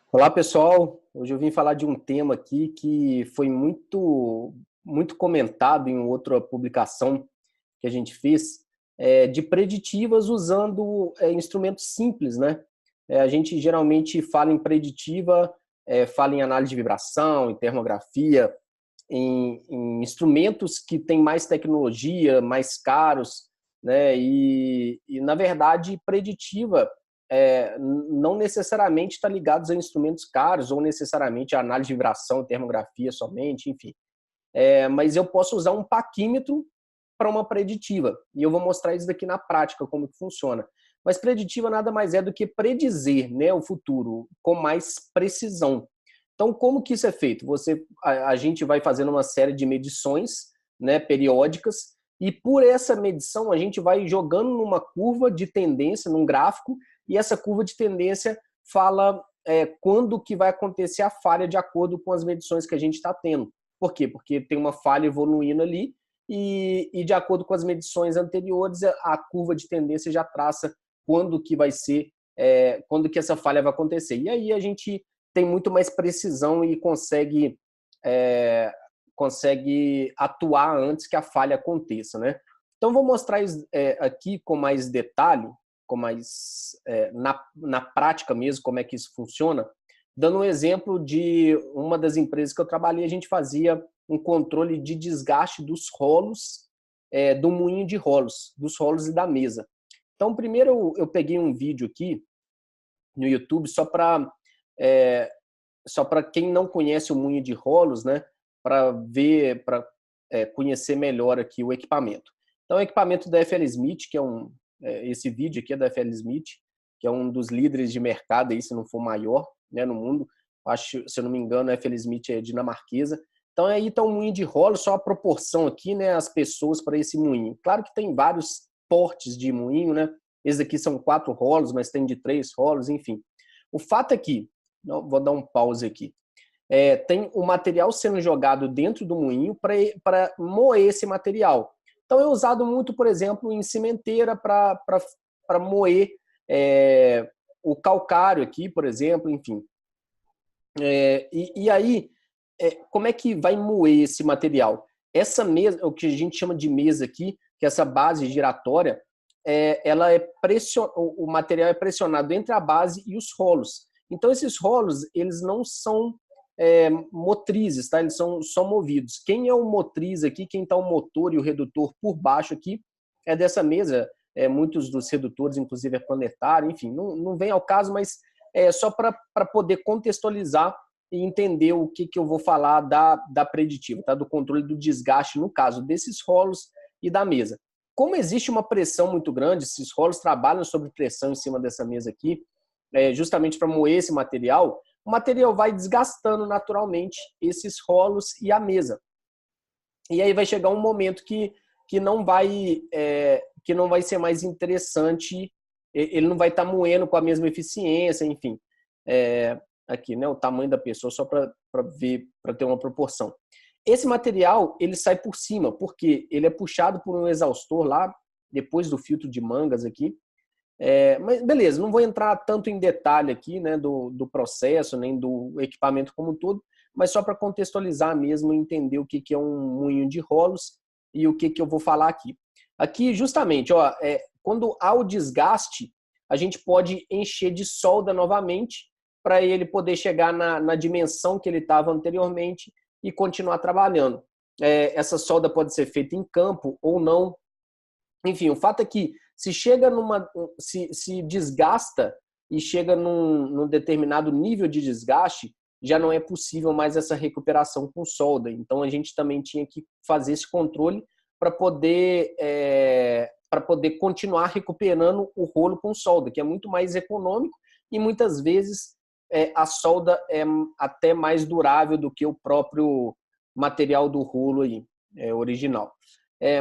Olá, pessoal. Hoje eu vim falar de um tema aqui que foi muito comentado em outra publicação que a gente fez, de preditivas usando instrumentos simples, né? A gente geralmente fala em preditiva, fala em análise de vibração, em termografia, em instrumentos que têm mais tecnologia, mais caros, né? Na verdade, preditiva não necessariamente está ligado a instrumentos caros ou necessariamente a análise de vibração, termografia somente, enfim. Mas eu posso usar um paquímetro para uma preditiva. E eu vou mostrar isso daqui na prática, como que funciona. Mas preditiva nada mais é do que predizer, né, o futuro com mais precisão. Então, como que isso é feito? A gente vai fazendo uma série de medições, né, periódicas, e por essa medição a gente vai jogando numa curva de tendência, num gráfico, e essa curva de tendência fala quando que vai acontecer a falha de acordo com as medições que a gente está tendo. Por quê? Porque tem uma falha evoluindo ali e de acordo com as medições anteriores, a curva de tendência já traça quando que vai ser, quando que essa falha vai acontecer. E aí a gente tem muito mais precisão e consegue atuar antes que a falha aconteça, né? Então vou mostrar aqui com mais detalhe, na prática mesmo, como é que isso funciona, dando um exemplo de uma das empresas que eu trabalhei, a gente fazia um controle de desgaste dos rolos, do moinho de rolos, dos rolos e da mesa. Então, primeiro eu peguei um vídeo aqui no YouTube só para quem não conhece o moinho de rolos, né, para ver, para conhecer melhor aqui o equipamento. Então, o equipamento da FL Smith, que esse vídeo aqui é da FL Smith, que é um dos líderes de mercado, aí, se não for maior, né, no mundo. Acho, se eu não me engano, a FL Smith é dinamarquesa. Então, aí está um moinho de rolo, só a proporção aqui, né, as pessoas para esse moinho. Claro que tem vários portes de moinho, né? Esses aqui são 4 rolos, mas tem de 3 rolos, enfim. O fato é que, vou dar um pause aqui, tem o material sendo jogado dentro do moinho para moer esse material. Então é usado muito, por exemplo, em cimenteira para moer o calcário aqui, por exemplo, enfim. E aí, como é que vai moer esse material? Essa mesa, o que a gente chama de mesa aqui, que é essa base giratória, o material é pressionado entre a base e os rolos. Então, esses rolos, eles não são motrizes, tá? Eles são só movidos. Quem é o motriz aqui, quem está o motor e o redutor por baixo aqui, é dessa mesa. Muitos dos redutores, inclusive, é planetário, enfim, não vem ao caso, mas só para poder contextualizar e entender o que eu vou falar da preditiva, tá? Do controle do desgaste, no caso desses rolos e da mesa. Como existe uma pressão muito grande, esses rolos trabalham sob pressão em cima dessa mesa aqui, justamente para moer esse material, o material vai desgastando naturalmente esses rolos e a mesa. E aí vai chegar um momento que não vai ser mais interessante, ele não vai estar moendo com a mesma eficiência, enfim. Aqui, né, o tamanho da pessoa, só para ver, para ter uma proporção. Esse material, ele sai por cima, porque ele é puxado por um exaustor lá, depois do filtro de mangas aqui. Mas beleza, não vou entrar tanto em detalhe aqui, né, do processo, nem do equipamento como um todo, mas só para contextualizar mesmo e entender o que é um moinho de rolos e o que eu vou falar aqui. Aqui, justamente, ó, quando há o desgaste, a gente pode encher de solda novamente para ele poder chegar na dimensão que ele estava anteriormente e continuar trabalhando. Essa solda pode ser feita em campo ou não. Enfim, o fato é que se desgasta e chega num determinado nível de desgaste, já não é possível mais essa recuperação com solda. Então a gente também tinha que fazer esse controle para poder continuar recuperando o rolo com solda, que é muito mais econômico e muitas vezes a solda é até mais durável do que o próprio material do rolo aí, original.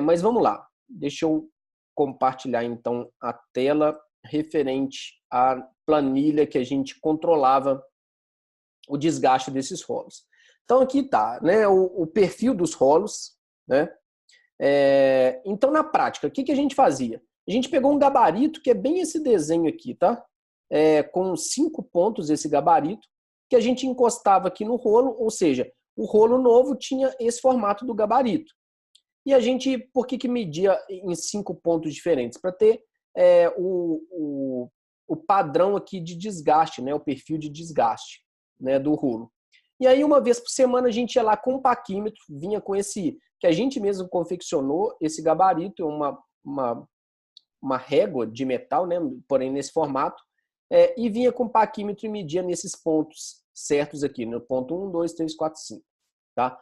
Mas vamos lá, deixa eu compartilhar então a tela referente à planilha que a gente controlava o desgaste desses rolos. Então aqui está, né, o perfil dos rolos, né? Então na prática, o que a gente fazia? A gente pegou um gabarito que é bem esse desenho aqui, tá? Com 5 pontos esse gabarito. que a gente encostava aqui no rolo, ou seja, o rolo novo tinha esse formato do gabarito. E a gente, por que media em 5 pontos diferentes? Para ter o padrão aqui de desgaste, né? O perfil de desgaste, né? Do rolo. E aí, uma vez por semana, a gente ia lá com um paquímetro, vinha com esse, que a gente mesmo confeccionou, esse gabarito, uma régua de metal, né? Porém nesse formato, e vinha com paquímetro e media nesses pontos certos aqui, no ponto 1, 2, 3, 4, 5. Tá?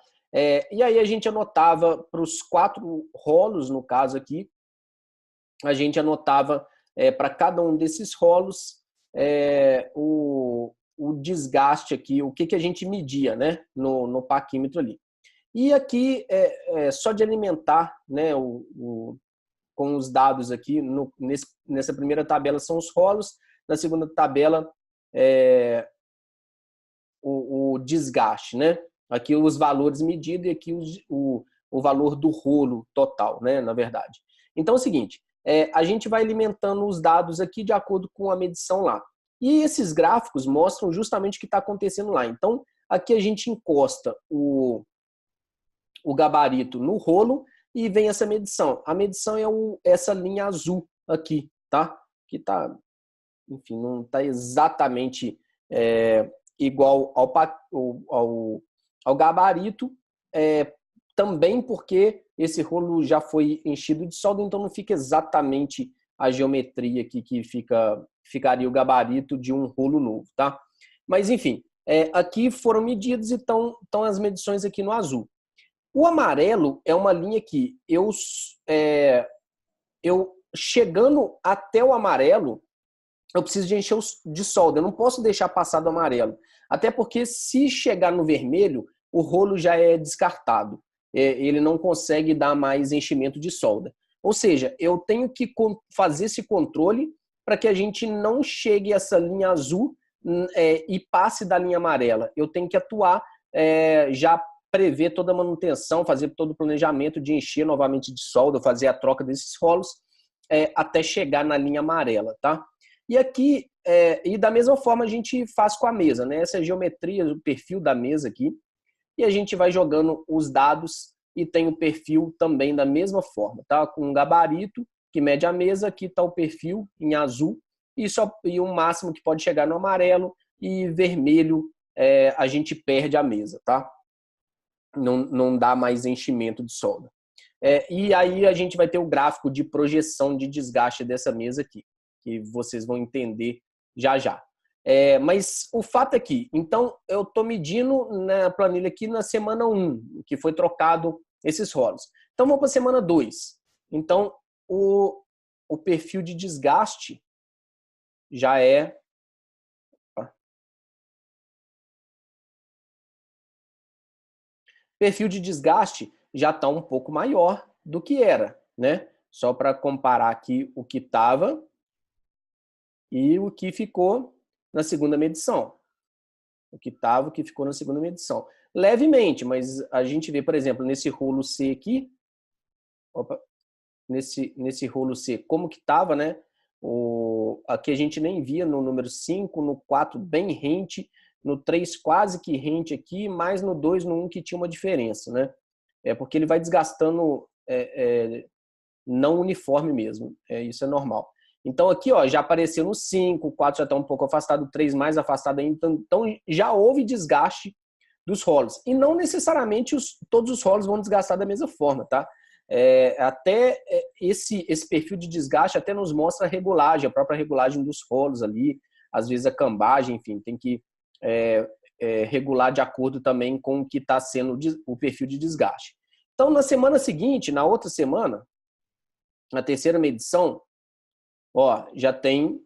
E aí a gente anotava para os 4 rolos, no caso aqui, a gente anotava para cada um desses rolos o desgaste aqui, o que a gente media, né, no paquímetro ali. E aqui, só de alimentar, né, com os dados aqui, nessa primeira tabela são os rolos, na segunda tabela o desgaste, né? Aqui os valores medidos e aqui o valor do rolo total, né, na verdade. Então é o seguinte, a gente vai alimentando os dados aqui de acordo com a medição lá. E esses gráficos mostram justamente o que está acontecendo lá. Então, aqui a gente encosta o gabarito no rolo e vem essa medição. A medição é essa linha azul aqui, tá? Que tá, enfim, não está exatamente igual ao gabarito, também porque esse rolo já foi enchido de solda, então não fica exatamente a geometria aqui que ficaria o gabarito de um rolo novo, tá? Mas, enfim, aqui foram medidos e estão as medições aqui no azul. O amarelo é uma linha que eu chegando até o amarelo, eu preciso de encher de solda. Eu não posso deixar passar do amarelo. Até porque se chegar no vermelho, o rolo já é descartado. Ele não consegue dar mais enchimento de solda. Ou seja, eu tenho que fazer esse controle para que a gente não chegue a essa linha azul e passe da linha amarela. Eu tenho que atuar, já prever toda a manutenção, fazer todo o planejamento de encher novamente de solda, fazer a troca desses rolos até chegar na linha amarela, tá? E aqui, e da mesma forma a gente faz com a mesa, né? Essa é a geometria, o perfil da mesa aqui. E a gente vai jogando os dados e tem o perfil também da mesma forma, tá? Com um gabarito que mede a mesa, aqui está o perfil em azul e o máximo que pode chegar no amarelo e vermelho a gente perde a mesa, tá? Não dá mais enchimento de solda. E aí a gente vai ter o gráfico de projeção de desgaste dessa mesa aqui, que vocês vão entender já já. Mas o fato é que, então, eu estou medindo na planilha aqui na semana 1, que foi trocado esses rolos. Então, vamos para a semana 2. Então, o perfil de desgaste já é... Perfil de desgaste já está um pouco maior do que era, né? Só para comparar aqui o que estava e o que ficou na segunda medição. O que estava, o que ficou na segunda medição. Levemente, mas a gente vê, por exemplo, nesse rolo C aqui, nesse rolo C, como que estava, né? Aqui a gente nem via no número 5, no 4 bem rente, no 3 quase que rente aqui, mais no 2, no 1 que tinha uma diferença, né? Porque ele vai desgastando não uniforme mesmo, isso é normal. Então aqui ó, já apareceu no 5, o 4 já está um pouco afastado, o 3 mais afastado ainda, então já houve desgaste dos rolos. E não necessariamente todos os rolos vão desgastar da mesma forma, tá? Até esse perfil de desgaste até nos mostra a regulagem, a própria regulagem dos rolos ali, às vezes a cambagem, enfim, tem que regular de acordo também com o que está sendo o perfil de desgaste. Então na semana seguinte, na outra semana, na terceira medição, ó, já tem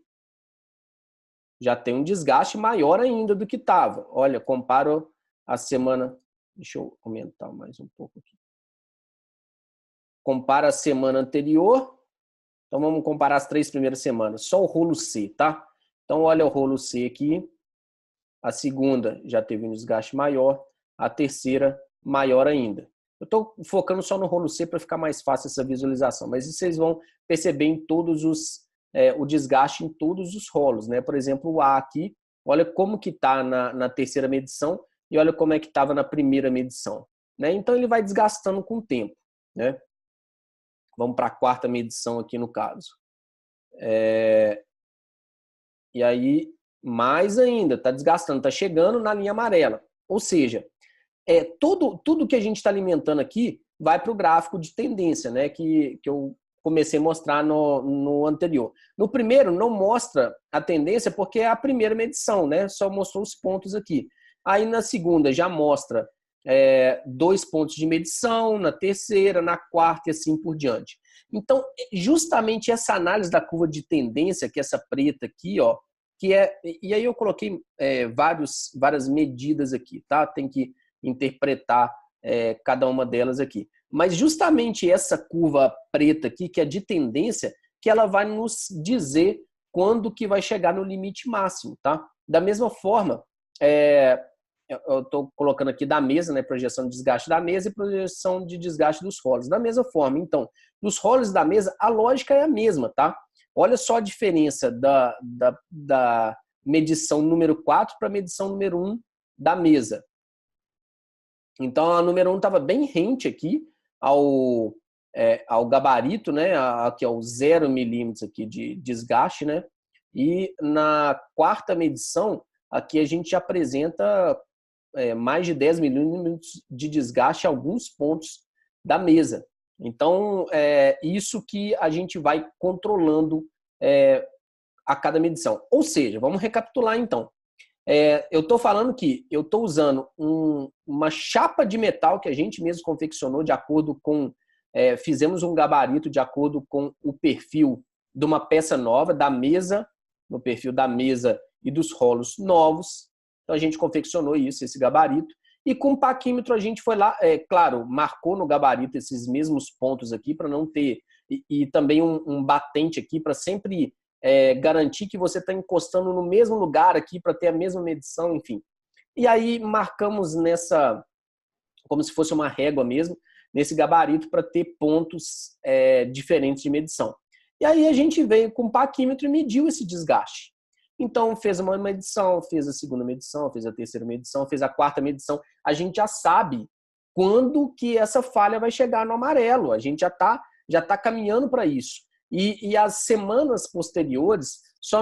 um desgaste maior ainda do que estava. Olha, comparo a semana... Deixa eu aumentar mais um pouco aqui. Compara a semana anterior. Então, vamos comparar as 3 primeiras semanas. Só o rolo C, tá? Então, olha o rolo C aqui. A segunda já teve um desgaste maior. A terceira, maior ainda. Eu estou focando só no rolo C para ficar mais fácil essa visualização. Mas vocês vão perceber em todos o desgaste em todos os rolos, né? Por exemplo, o A aqui, olha como que está na terceira medição e olha como é que estava na primeira medição, né? Então ele vai desgastando com o tempo, né? Vamos para a quarta medição aqui no caso. E aí, mais ainda, está desgastando, está chegando na linha amarela. Ou seja, tudo que a gente está alimentando aqui vai para o gráfico de tendência, né? Que eu comecei a mostrar no anterior. No primeiro, não mostra a tendência porque é a primeira medição, né? Só mostrou os pontos aqui. Aí na segunda já mostra 2 pontos de medição, na terceira, na quarta e assim por diante. Então, justamente essa análise da curva de tendência, que é essa preta aqui, ó, e aí eu coloquei várias medidas aqui, tá? Tem que interpretar cada uma delas aqui. Mas justamente essa curva preta aqui, que é de tendência, que ela vai nos dizer quando que vai chegar no limite máximo, tá? Da mesma forma, eu estou colocando aqui da mesa, né, projeção de desgaste da mesa e projeção de desgaste dos rolos. Da mesma forma, então, nos rolos da mesa, a lógica é a mesma, tá? Olha só a diferença da medição número 4 para a medição número 1 da mesa. Então, a número 1 estava bem rente aqui ao gabarito, né? Aqui é o 0 milímetros aqui de desgaste, né? E na quarta medição, aqui a gente apresenta mais de 10 milímetros de desgaste em alguns pontos da mesa. Então, isso que a gente vai controlando a cada medição. Ou seja, vamos recapitular então. Eu estou falando que eu estou usando uma chapa de metal que a gente mesmo confeccionou de acordo com... fizemos um gabarito de acordo com o perfil de uma peça nova, da mesa, no perfil da mesa e dos rolos novos. Então a gente confeccionou esse gabarito. E com o paquímetro a gente foi lá, claro, marcou no gabarito esses mesmos pontos aqui para não ter... E também um batente aqui para sempre... garantir que você está encostando no mesmo lugar aqui para ter a mesma medição, enfim. E aí marcamos como se fosse uma régua mesmo, nesse gabarito para ter pontos diferentes de medição. E aí a gente veio com o paquímetro e mediu esse desgaste. Então fez uma medição, fez a segunda medição, fez a terceira medição, fez a quarta medição. A gente já sabe quando que essa falha vai chegar no amarelo. A gente já tá caminhando para isso. E as semanas posteriores só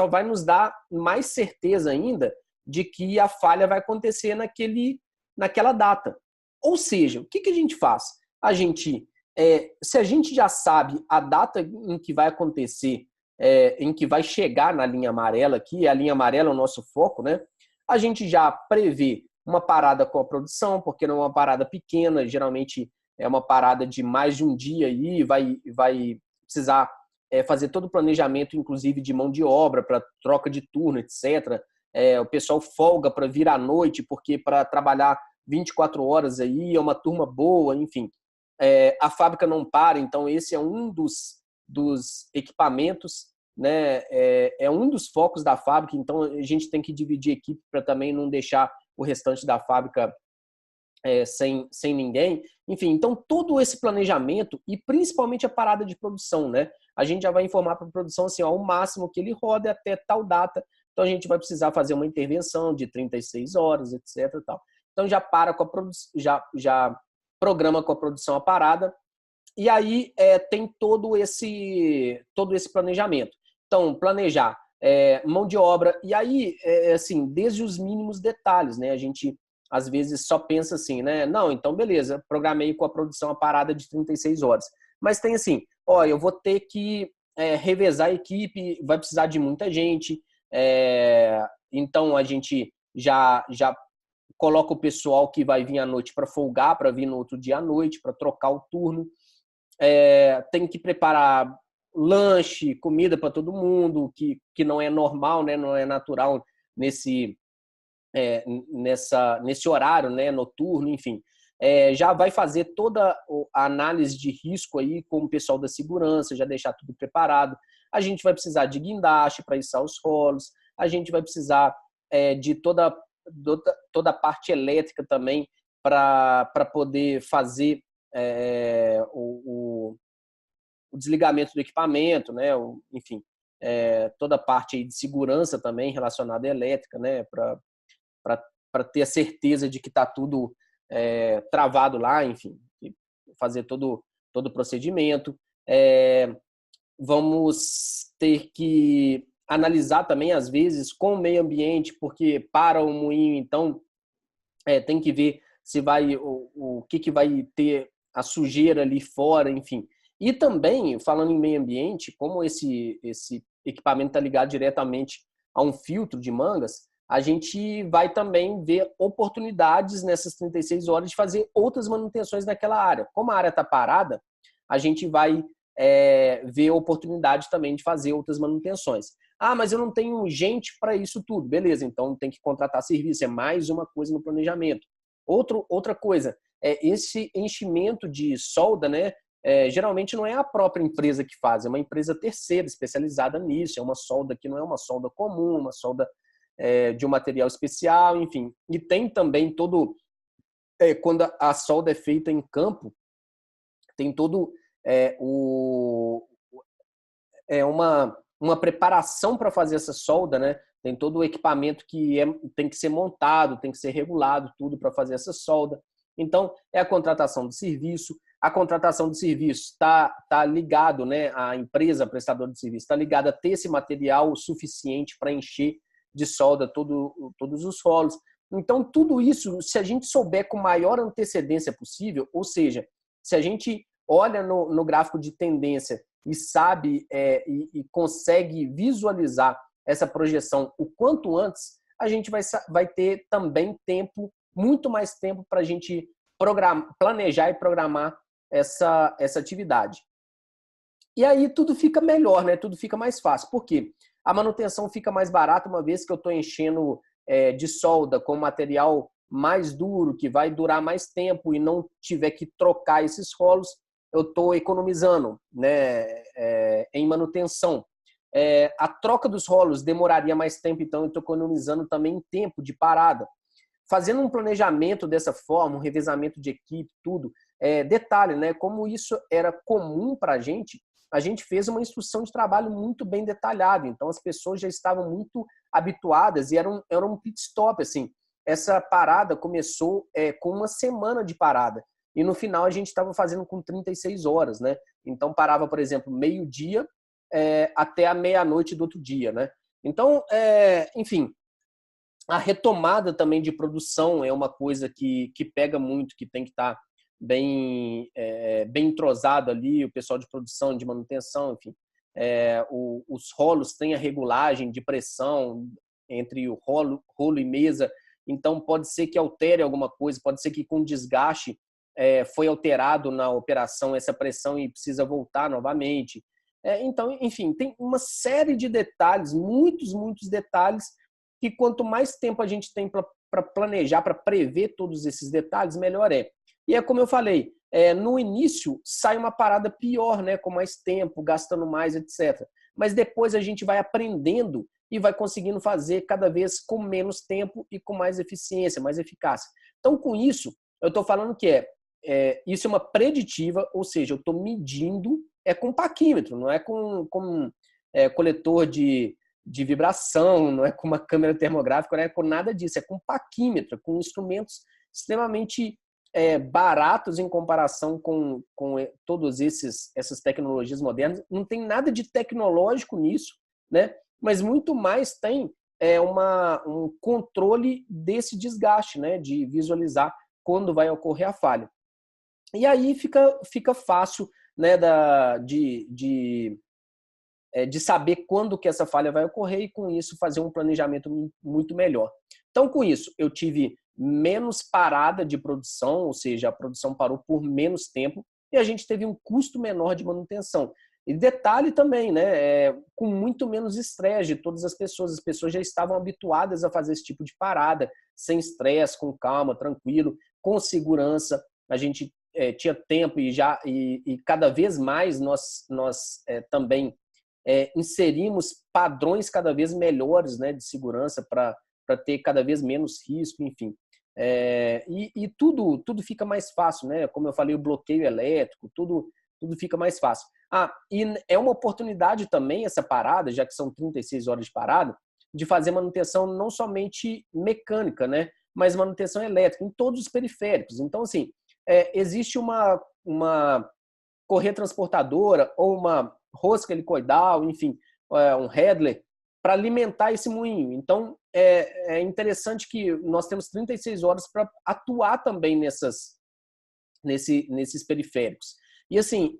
vai nos dar mais certeza ainda de que a falha vai acontecer naquela data. Ou seja, o que a gente faz? Se a gente já sabe a data em que vai acontecer, em que vai chegar na linha amarela aqui, a linha amarela é o nosso foco, né? A gente já prevê uma parada com a produção, porque não é uma parada pequena, geralmente é uma parada de mais de um dia aí, vai precisar fazer todo o planejamento, inclusive de mão de obra, para troca de turno, etc. O pessoal folga para vir à noite, porque para trabalhar 24 horas aí é uma turma boa, enfim. A fábrica não para, então esse é um dos equipamentos, né? É um dos focos da fábrica, então a gente tem que dividir a equipe para também não deixar o restante da fábrica sem ninguém. Enfim, então todo esse planejamento e principalmente a parada de produção, né? A gente já vai informar para a produção assim, ó, o máximo que ele roda até tal data. Então a gente vai precisar fazer uma intervenção de 36 horas, etc. Tal. Então já para com a produção, já programa com a produção a parada. E aí tem todo esse planejamento. Então, planejar mão de obra. E aí, assim, desde os mínimos detalhes, né? A gente às vezes só pensa assim, né? Não, então beleza, programei com a produção a parada de 36 horas. Mas tem assim, ó, eu vou ter que revezar a equipe, vai precisar de muita gente, então a gente já coloca o pessoal que vai vir à noite para folgar, para vir no outro dia à noite, para trocar o turno. Tem que preparar lanche, comida para todo mundo, que não é normal, né? Não é natural nesse horário, né, noturno, enfim. Já vai fazer toda a análise de risco aí com o pessoal da segurança, já deixar tudo preparado. A gente vai precisar de guindaste para içar os rolos, a gente vai precisar de toda a parte elétrica também para poder fazer o desligamento do equipamento, né, enfim. toda a parte aí de segurança também relacionada à elétrica, né, para ter a certeza de que está tudo travado lá, enfim, fazer todo o procedimento. Vamos ter que analisar também, às vezes, com o meio ambiente, porque para o moinho, então, tem que ver se vai o que vai ter a sujeira ali fora, enfim. E também, falando em meio ambiente, como esse equipamento está ligado diretamente a um filtro de mangas, a gente vai também ver oportunidades nessas 36 horas de fazer outras manutenções naquela área. Como a área está parada, a gente vai ver oportunidade também de fazer outras manutenções. Ah, mas eu não tenho gente para isso tudo. Beleza, então tem que contratar serviço. É mais uma coisa no planejamento. Outra coisa, esse enchimento de solda, né? Geralmente não é a própria empresa que faz, é uma empresa terceira especializada nisso. É uma solda que não é uma solda comum, uma solda de um material especial, enfim. E tem também quando a solda é feita em campo, tem todo uma preparação para fazer essa solda, né? Tem todo o equipamento que tem que ser montado, tem que ser regulado, tudo para fazer essa solda. Então, é a contratação do serviço. A contratação do serviço está ligado, né? A empresa prestadora de serviço está ligada a ter esse material suficiente para encher de solda todos os rolos. Então, tudo isso, se a gente souber com maior antecedência possível, ou seja, se a gente olha no gráfico de tendência e sabe e consegue visualizar essa projeção o quanto antes, a gente vai ter também muito mais tempo para a gente planejar e programar essa atividade. E aí tudo fica melhor, né? Tudo fica mais fácil. Por quê? A manutenção fica mais barata uma vez que eu estou enchendo de solda com material mais duro, que vai durar mais tempo e não tiver que trocar esses rolos, eu estou economizando, né, em manutenção. A troca dos rolos demoraria mais tempo, então eu estou economizando também em tempo de parada. Fazendo um planejamento dessa forma, um revezamento de equipe, tudo. Detalhe, né, como isso era comum para a gente fez uma instrução de trabalho muito bem detalhada, então as pessoas já estavam muito habituadas e era um pit stop, assim. Essa parada começou com uma semana de parada. E no final a gente estava fazendo com 36 horas, né? Então parava, por exemplo, meio-dia até a meia-noite do outro dia, né? Então, enfim, a retomada também de produção é uma coisa que pega muito, que tem que estar bem entrosado ali, o pessoal de produção, de manutenção, enfim. Os rolos têm a regulagem de pressão entre o rolo e mesa, então pode ser que altere alguma coisa, pode ser que com desgaste foi alterado na operação essa pressão e precisa voltar novamente. Então, enfim, tem uma série de detalhes, muitos detalhes, que quanto mais tempo a gente tem para planejar, para prever todos esses detalhes, melhor é. E é como eu falei, no início sai uma parada pior, né, com mais tempo, gastando mais, etc. Mas depois a gente vai aprendendo e vai conseguindo fazer cada vez com menos tempo e com mais eficiência, mais eficácia. Então, com isso, eu estou falando que isso é uma preditiva, ou seja, eu estou medindo, com paquímetro, não é com coletor de vibração, não é com uma câmera termográfica, não é com nada disso, é com paquímetro, com instrumentos extremamente baratos em comparação com todas essas tecnologias modernas. Não tem nada de tecnológico nisso, né? Mas muito mais tem um controle desse desgaste, né? De visualizar quando vai ocorrer a falha. E aí fica fácil, né, de saber quando que essa falha vai ocorrer e, com isso, fazer um planejamento muito melhor. Então, com isso, eu tive menos parada de produção, ou seja, a produção parou por menos tempo e a gente teve um custo menor de manutenção. E detalhe também, né, com muito menos estresse de todas as pessoas já estavam habituadas a fazer esse tipo de parada, sem estresse, com calma, tranquilo, com segurança. A gente tinha tempo e cada vez mais nós também inserimos padrões cada vez melhores, né, de segurança para ter cada vez menos risco, enfim. E tudo fica mais fácil, né? Como eu falei, o bloqueio elétrico, tudo fica mais fácil. E é uma oportunidade também essa parada, já que são 36 horas de parada, de fazer manutenção não somente mecânica, né, mas manutenção elétrica em todos os periféricos. Então, assim, existe uma correia transportadora ou uma rosca helicoidal, enfim, um headler, para alimentar esse moinho. Então, é interessante que nós temos 36 horas para atuar também nesses periféricos. E, assim,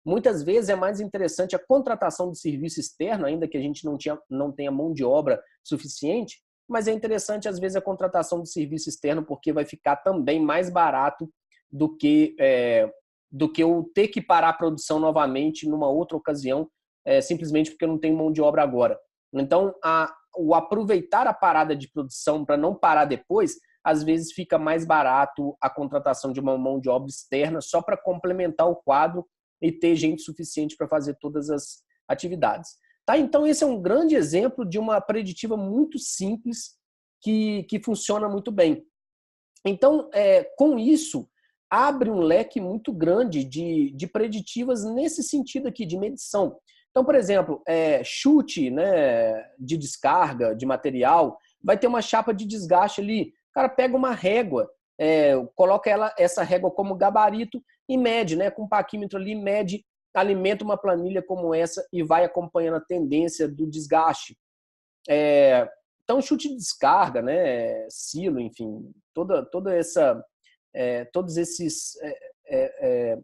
muitas vezes é mais interessante a contratação de serviço externo, ainda que a gente não tenha mão de obra suficiente, mas é interessante, às vezes, a contratação de serviço externo, porque vai ficar também mais barato do que eu ter que parar a produção novamente numa outra ocasião, simplesmente porque eu não tenho mão de obra agora. Então, o aproveitar a parada de produção para não parar depois, às vezes fica mais barato a contratação de uma mão de obra externa só para complementar o quadro e ter gente suficiente para fazer todas as atividades. Tá? Então, esse é um grande exemplo de uma preditiva muito simples que funciona muito bem. Então, com isso, abre um leque muito grande de preditivas nesse sentido aqui, de medição. Então, por exemplo, chute, né, de descarga de material, vai ter uma chapa de desgaste ali. O cara pega uma régua, coloca essa régua como gabarito e mede, né, com um paquímetro ali, mede, alimenta uma planilha como essa e vai acompanhando a tendência do desgaste. Então, chute de descarga, né, silo, enfim, toda essa, todos esses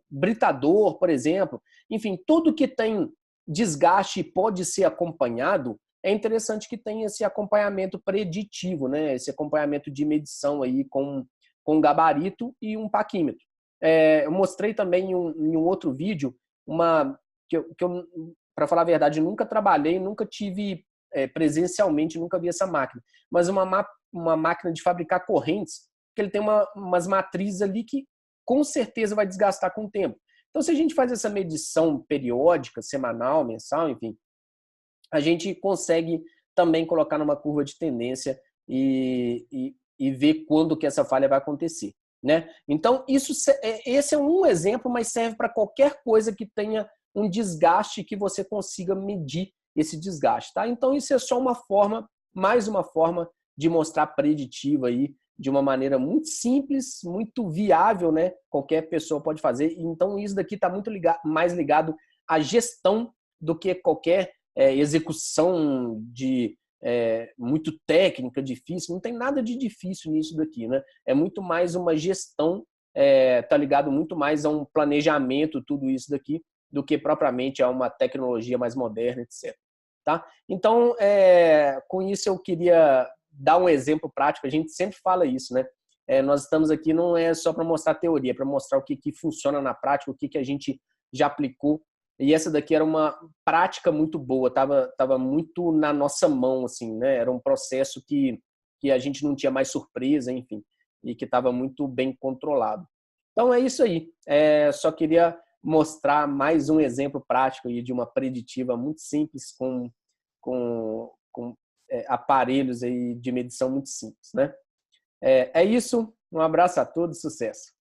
britador, por exemplo, enfim, tudo que tem desgaste e pode ser acompanhado, é interessante que tenha esse acompanhamento preditivo, né, esse acompanhamento de medição aí com gabarito e um paquímetro. Eu mostrei também em um outro vídeo que eu, para falar a verdade, nunca trabalhei, nunca tive presencialmente, nunca vi essa máquina, mas uma máquina de fabricar correntes, que ele tem umas matrizes ali que com certeza vai desgastar com o tempo. Então, se a gente faz essa medição periódica, semanal, mensal, enfim, a gente consegue também colocar numa curva de tendência e ver quando que essa falha vai acontecer, né? Então, esse é um exemplo, mas serve para qualquer coisa que tenha um desgaste que você consiga medir esse desgaste, tá? Então, isso é só mais uma forma de mostrar preditiva aí de uma maneira muito simples, muito viável, né? Qualquer pessoa pode fazer. Então, isso daqui está muito mais ligado à gestão do que qualquer execução muito técnica, difícil. Não tem nada de difícil nisso daqui, né? É muito mais uma gestão, tá ligado muito mais a um planejamento, tudo isso daqui, do que propriamente a uma tecnologia mais moderna, etc. Tá? Então, com isso eu queria dar um exemplo prático. A gente sempre fala isso, né? Nós estamos aqui não é só para mostrar teoria, é para mostrar o que funciona na prática, o que a gente já aplicou. E essa daqui era uma prática muito boa, tava muito na nossa mão, assim, né? Era um processo que a gente não tinha mais surpresa, enfim, e que estava muito bem controlado. Então é isso aí. Só queria mostrar mais um exemplo prático aí de uma preditiva muito simples com aparelhos aí de medição muito simples, né? É isso. Um abraço a todos, sucesso.